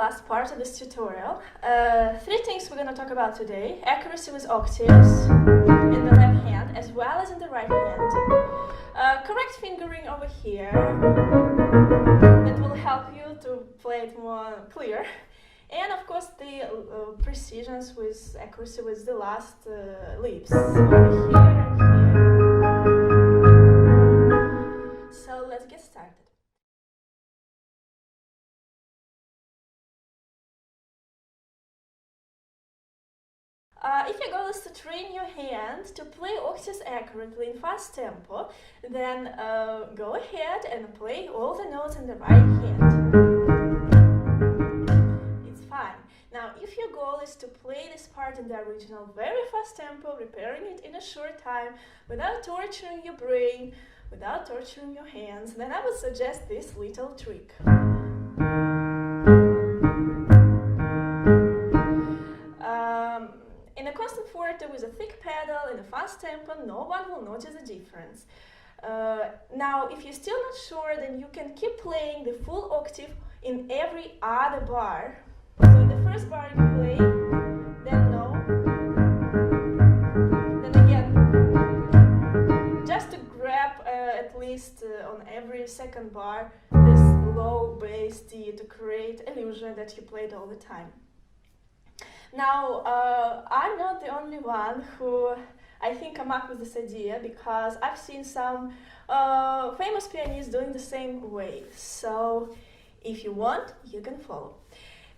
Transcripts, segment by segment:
last part of this tutorial. Three things we're going to talk about today: accuracy with octaves in the left hand as well as in the right hand. Correct fingering over here, that will help you to play it more clear. And of course the precisions with accuracy with the last leaps over here and here. So let's get started. If your goal is to train your hand to play octaves accurately in fast tempo, then go ahead and play all the notes in the right hand. It's fine. Now, if your goal is to play this part in the original very fast tempo, repairing it in a short time, without torturing your brain, without torturing your hands, then I would suggest this little trick. In a constant forte with a thick pedal in a fast tempo, no one will notice a difference. Now, if you're still not sure, then you can keep playing the full octave in every other bar. So in the first bar you play, then no, then again, just to grab at least on every second bar this low bass D to create illusion that you played all the time. Now, I'm not the only one who I think came up with this idea, because I've seen some famous pianists doing the same way. So, if you want, you can follow.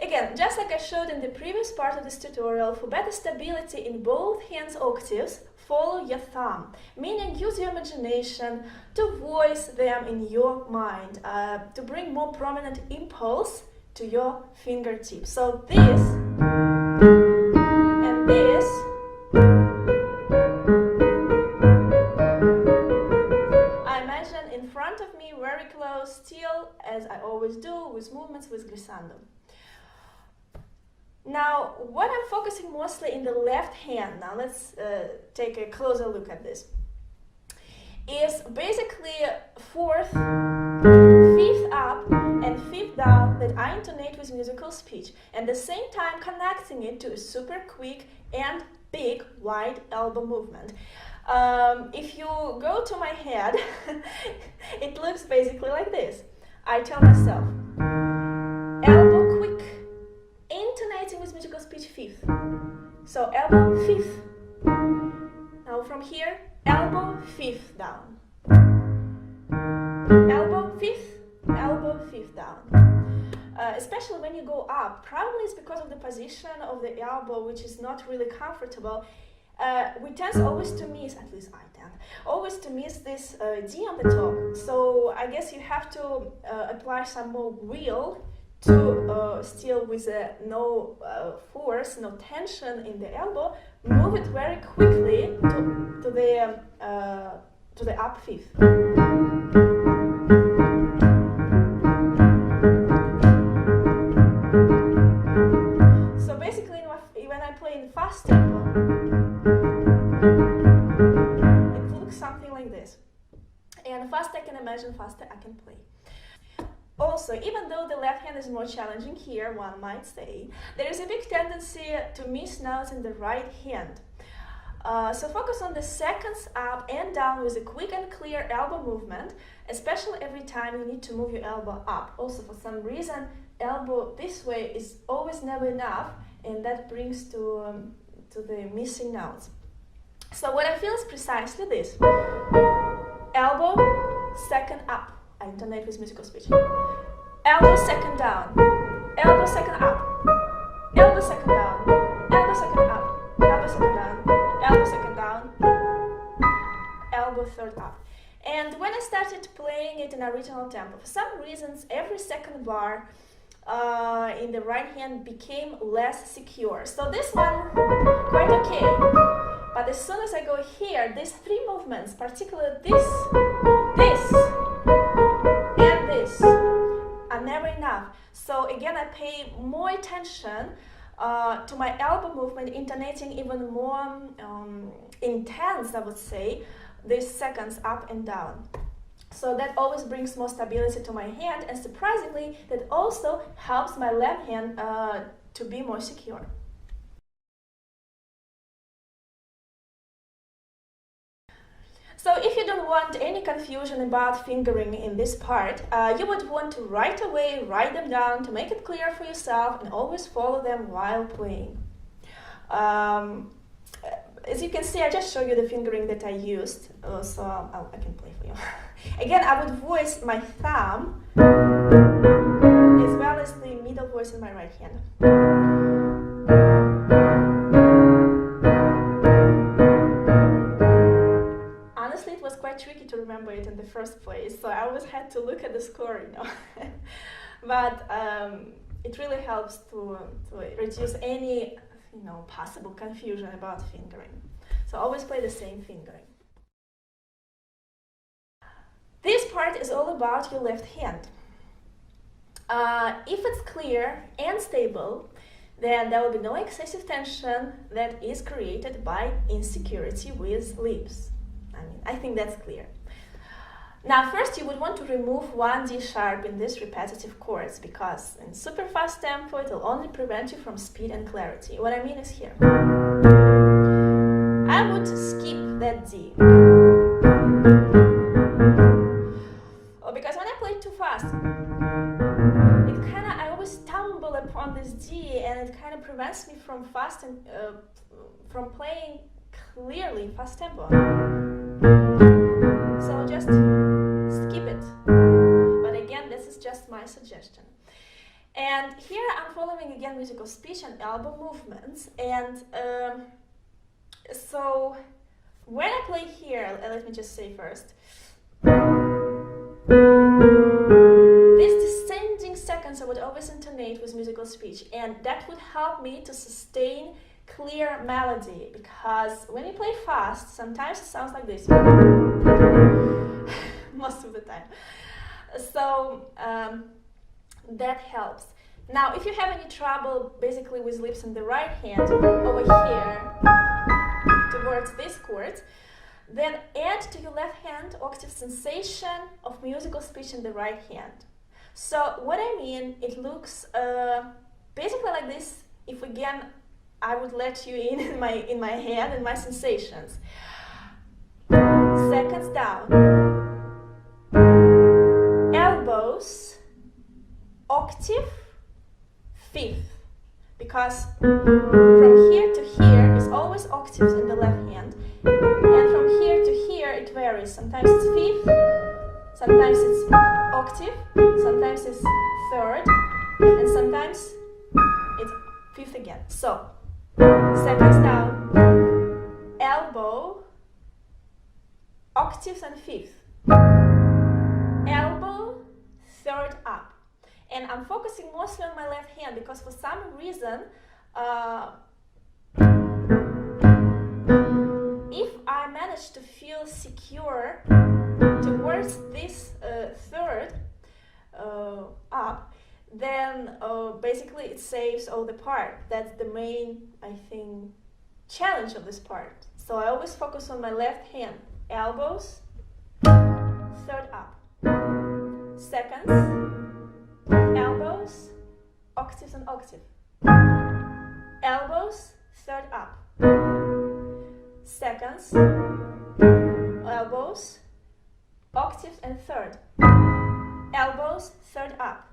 Again, just like I showed in the previous part of this tutorial, for better stability in both hands octaves, follow your thumb, meaning use your imagination to voice them in your mind, to bring more prominent impulse to your fingertips. So this and this I imagine in front of me, very close, still, as I always do, with movements with glissando. Now, what I'm focusing mostly in the left hand, now let's take a closer look at this, is basically fourth, fifth up and fifth down that I intonate with musical speech, and at the same time connecting it to a super quick and big wide elbow movement. If you go to my head, it looks basically like this. I tell myself, elbow quick, intonating with musical speech fifth. So elbow fifth. Now from here, elbow fifth down. Elbow fifth down. Especially when you go up, probably it's because of the position of the elbow, which is not really comfortable. We tend always to miss, at least I tend, always to miss this D on the top. So I guess you have to apply some more will to still with no force, no tension in the elbow, move it very quickly to the up fifth. So basically, when I play in fast tempo, it looks something like this. And faster I can imagine, faster I can play. Also, even though the left hand is more challenging here, one might say, there is a big tendency to miss notes in the right hand. So focus on the seconds up and down with a quick and clear elbow movement, especially every time you need to move your elbow up. Also, for some reason, elbow this way is always never enough, and that brings to the missing notes. So what I feel is precisely this. Elbow, second up. I intonate with musical speech. Elbow second down, elbow second up, elbow second down, elbow second up, elbow second down, elbow second down, elbow third up. And when I started playing it in original tempo, for some reasons every second bar in the right hand became less secure. So this one, quite okay. But as soon as I go here, these three movements, particularly this, and this, are never enough. So again, I pay more attention to my elbow movement, intonating even more intense, I would say, these seconds up and down. So that always brings more stability to my hand, and surprisingly, that also helps my left hand to be more secure. So if you don't want any confusion about fingering in this part, you would want to right away write them down to make it clear for yourself and always follow them while playing. As you can see, I just show you the fingering that I used, so I can play for you. Again, I would voice my thumb as well as the middle voice in my right hand. Honestly, it was quite tricky to remember it in the first place, so I always had to look at the score, you know. But it really helps to reduce any possible confusion about fingering. So always play the same fingering. This part is all about your left hand. If it's clear and stable, then there will be no excessive tension that is created by insecurity with lips. I think that's clear. Now first you would want to remove one D sharp in these repetitive chords, because in super fast tempo it will only prevent you from speed and clarity. What I mean is here. I would skip that D. Because when I play too fast, I always stumble upon this D, and it kind of prevents me from from playing clearly fast tempo. So just skip it. But again, this is just my suggestion. And here I'm following again musical speech and elbow movements. And so when I play here, let me just say first, these descending seconds I would always intonate with musical speech, and that would help me to sustain clear melody, because when you play fast, sometimes it sounds like this. Most of the time. So that helps. Now, if you have any trouble basically with lips in the right hand, over here, towards this chord, then add to your left hand octave sensation of musical speech in the right hand. So what I mean, it looks basically like this. If again I would let you in my hand and my sensations. Seconds down. Elbows, octave, fifth. Because from here to here is always octaves in the left hand. And from here to here it varies. Sometimes it's fifth, sometimes it's octave, sometimes it's third, and sometimes it's fifth again. So, seconds down, elbow, octaves and fifth, elbow, third up. And I'm focusing mostly on my left hand because for some reason, if I manage to feel secure towards this third up, then basically it saves all the part. That's the main, I think, challenge of this part. So I always focus on my left hand. Elbows, third up. Seconds, elbows, octaves and octave. Elbows, third up. Seconds, elbows, octaves and third. Elbows, third up.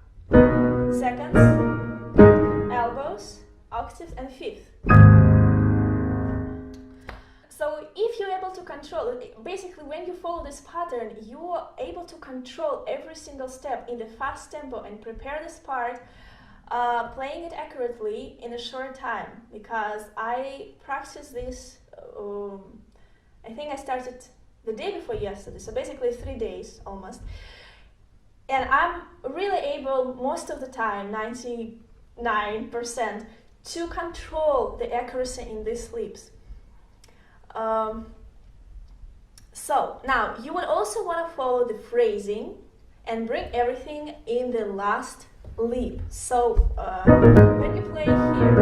Seconds, elbows, octaves and fifth. So if you're able to control, basically when you follow this pattern, you are able to control every single step in the fast tempo and prepare this part, playing it accurately in a short time. Because I practiced this, I think I started the day before yesterday, so basically 3 days almost. And I'm really able, most of the time, 99%, to control the accuracy in these leaps. So now you would also want to follow the phrasing and bring everything in the last leap. So when you play here,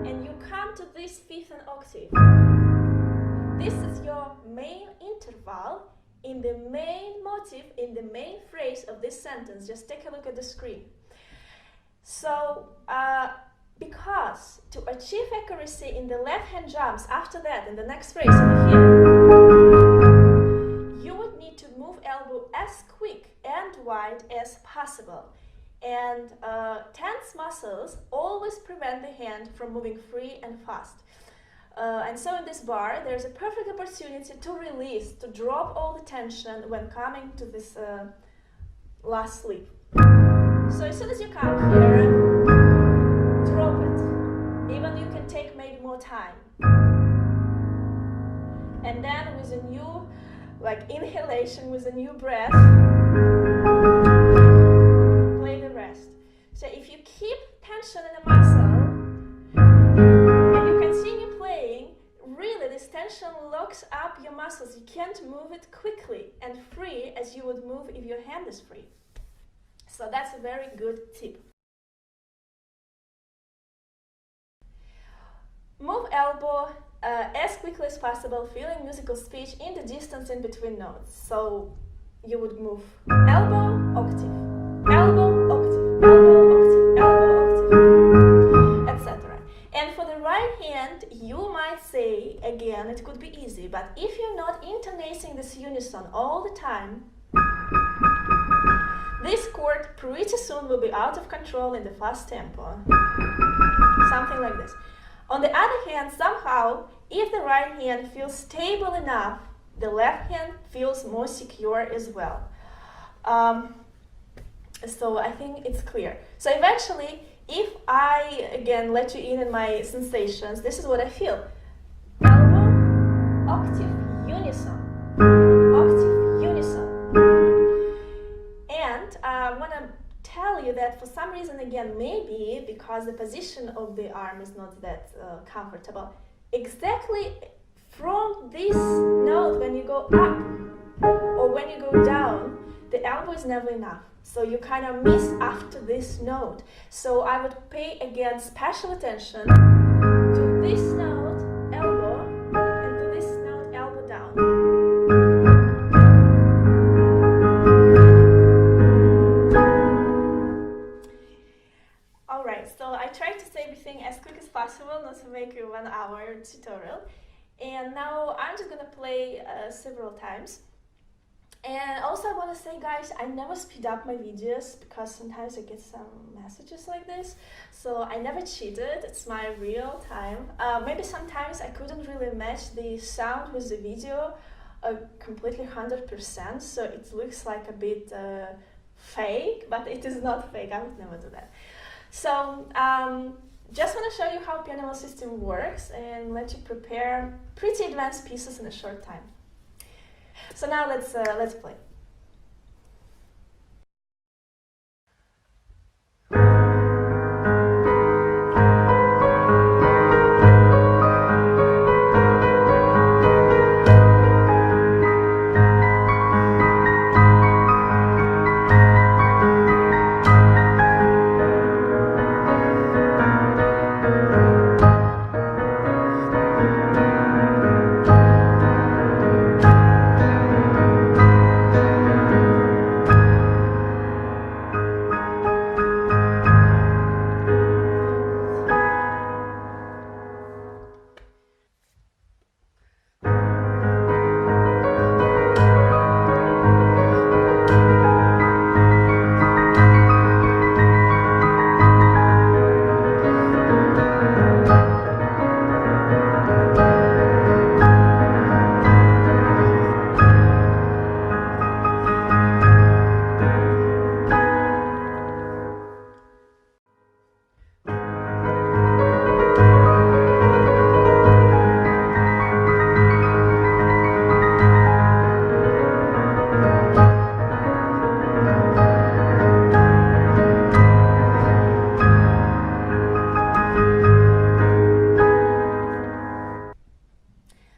and you come to this fifth and octave, motive in the main phrase of this sentence. Just take a look at the screen. So, because to achieve accuracy in the left-hand jumps, after that, in the next phrase over here, you would need to move elbow as quick and wide as possible. And tense muscles always prevent the hand from moving free and fast. And so in this bar, there's a perfect opportunity to release, to drop all the tension when coming to this last sleep. So as soon as you come here, drop it. Even you can take maybe more time. And then with a new, like inhalation, with a new breath, play the rest. So if you keep tension in the muscle, really this tension locks up your muscles. You can't move it quickly and free as you would move if your hand is free. So that's a very good tip. Move elbow as quickly as possible, feeling musical speech in the distance in between notes. So you would move elbow, octave, elbow, octave, elbow, octave, elbow, octave, etc. And for the right hand, you might say, again, it could be easy, but if you're not intonating this unison all the time, this chord pretty soon will be out of control in the fast tempo. Something like this. On the other hand, somehow, if the right hand feels stable enough, the left hand feels more secure as well. So I think it's clear. So eventually, if I, again, let you in my sensations, this is what I feel. Elbow, octave, unison. Octave, unison. And I want to tell you that for some reason, again, maybe because the position of the arm is not that comfortable, exactly from this note, when you go up or when you go down, the elbow is never enough. So you kind of miss after this note. So I would pay again special attention to this note, elbow, and to this note, elbow down. Alright, so I tried to say everything as quick as possible, not to make a 1 hour tutorial. And now I'm just gonna play several times. And also I want to say, guys, I never speed up my videos because sometimes I get some messages like this. So I never cheated, it's my real time. Maybe sometimes I couldn't really match the sound with the video completely 100%, so it looks like a bit fake, but it is not fake, I would never do that. So just want to show you how piano system works and let you prepare pretty advanced pieces in a short time. So now let's play.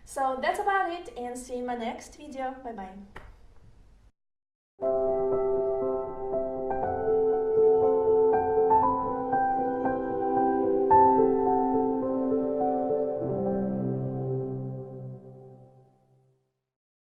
So that's about it, and see you in my next video. Bye bye.